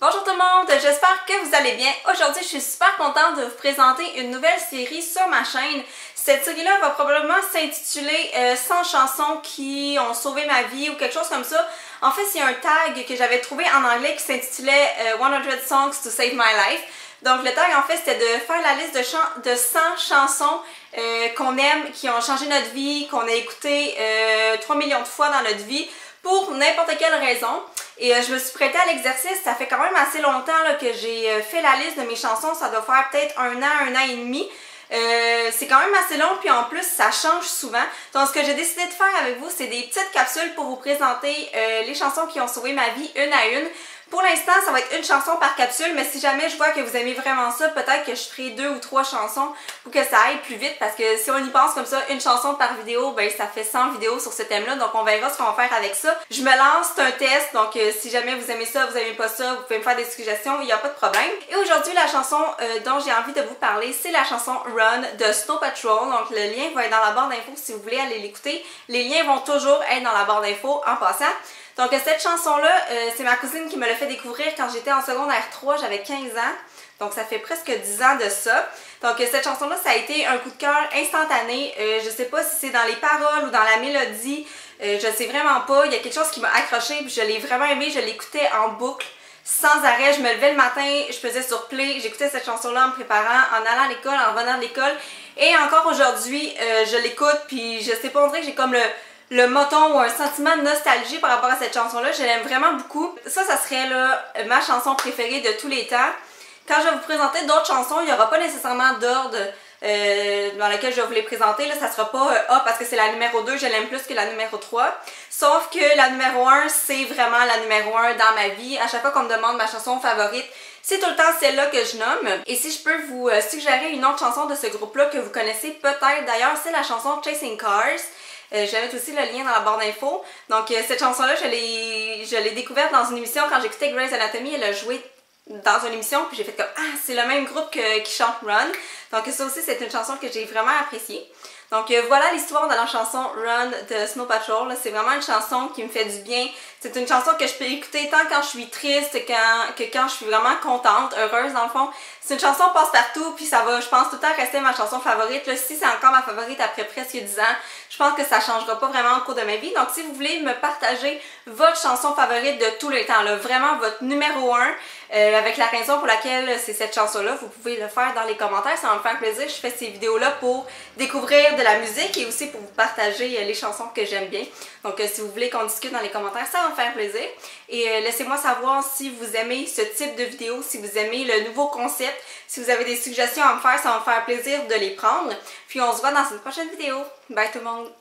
Bonjour tout le monde, j'espère que vous allez bien. Aujourd'hui, je suis super contente de vous présenter une nouvelle série sur ma chaîne. Cette série-là va probablement s'intituler 100 chansons qui ont sauvé ma vie ou quelque chose comme ça. En fait, c'est un tag que j'avais trouvé en anglais qui s'intitulait 100 Songs to Save My Life. Donc le tag en fait c'était de faire la liste de 100 chansons qu'on aime, qui ont changé notre vie, qu'on a écouté 3 millions de fois dans notre vie pour n'importe quelle raison. Et je me suis prêtée à l'exercice, ça fait quand même assez longtemps là, que j'ai fait la liste de mes chansons, ça doit faire peut-être un an et demi. C'est quand même assez long, puis en plus ça change souvent. Donc ce que j'ai décidé de faire avec vous, c'est des petites capsules pour vous présenter les chansons qui ont sauvé ma vie une à une. Pour l'instant, ça va être une chanson par capsule, mais si jamais je vois que vous aimez vraiment ça, peut-être que je ferai 2 ou 3 chansons pour que ça aille plus vite, parce que si on y pense comme ça, une chanson par vidéo, ben ça fait 100 vidéos sur ce thème-là, donc on verra ce qu'on va faire avec ça. Je me lance, c'est un test, donc si jamais vous aimez ça, vous aimez pas ça, vous pouvez me faire des suggestions, il n'y a pas de problème. Et aujourd'hui, la chanson dont j'ai envie de vous parler, c'est la chanson Run de Snow Patrol, donc le lien va être dans la barre d'infos si vous voulez aller l'écouter. Les liens vont toujours être dans la barre d'infos en passant. Donc cette chanson-là, c'est ma cousine qui me l'a fait découvrir quand j'étais en secondaire 3, j'avais 15 ans. Donc ça fait presque 10 ans de ça. Donc cette chanson-là, ça a été un coup de cœur instantané. Je sais pas si c'est dans les paroles ou dans la mélodie, je sais vraiment pas. Il y a quelque chose qui m'a accroché, puis je l'ai vraiment aimé, je l'écoutais en boucle, sans arrêt. Je me levais le matin, je faisais sur play, j'écoutais cette chanson-là en me préparant, en allant à l'école, en revenant de l'école. Et encore aujourd'hui, je l'écoute, puis je sais pas, on dirait que j'ai comme le moton ou un sentiment de nostalgie par rapport à cette chanson-là. Je l'aime vraiment beaucoup. Ça serait là, ma chanson préférée de tous les temps. Quand je vais vous présenter d'autres chansons, il n'y aura pas nécessairement d'ordre dans lequel je vais vous les présenter. Là, ça sera pas A parce que c'est la numéro 2, je l'aime plus que la numéro 3. Sauf que la numéro 1, c'est vraiment la numéro 1 dans ma vie. À chaque fois qu'on me demande ma chanson favorite, c'est tout le temps celle-là que je nomme. Et si je peux vous suggérer une autre chanson de ce groupe-là que vous connaissez peut-être d'ailleurs, c'est la chanson Chasing Cars. Je vais mettre aussi le lien dans la barre d'infos. Donc cette chanson-là, je l'ai découverte dans une émission quand j'écoutais Grey's Anatomy. Elle a joué dans une émission, puis j'ai fait comme « Ah, c'est le même groupe qui chante Run ». Donc ça aussi, c'est une chanson que j'ai vraiment appréciée. Donc voilà l'histoire de la chanson Run de Snow Patrol. C'est vraiment une chanson qui me fait du bien. C'est une chanson que je peux écouter tant quand je suis triste que quand je suis vraiment contente, heureuse dans le fond. C'est une chanson passe-partout, puis ça va, je pense, tout le temps rester ma chanson favorite. Là, si c'est encore ma favorite après presque 10 ans, je pense que ça changera pas vraiment au cours de ma vie. Donc si vous voulez me partager votre chanson favorite de tous les temps, là, vraiment votre numéro 1, avec la raison pour laquelle c'est cette chanson-là, vous pouvez le faire dans les commentaires, ça va me faire plaisir. Je fais ces vidéos-là pour découvrir de la musique et aussi pour vous partager les chansons que j'aime bien. Donc si vous voulez qu'on discute dans les commentaires, ça va me faire plaisir. Et laissez-moi savoir si vous aimez ce type de vidéo, si vous aimez le nouveau concept, si vous avez des suggestions à me faire, ça va me faire plaisir de les prendre. Puis on se voit dans une prochaine vidéo. Bye tout le monde!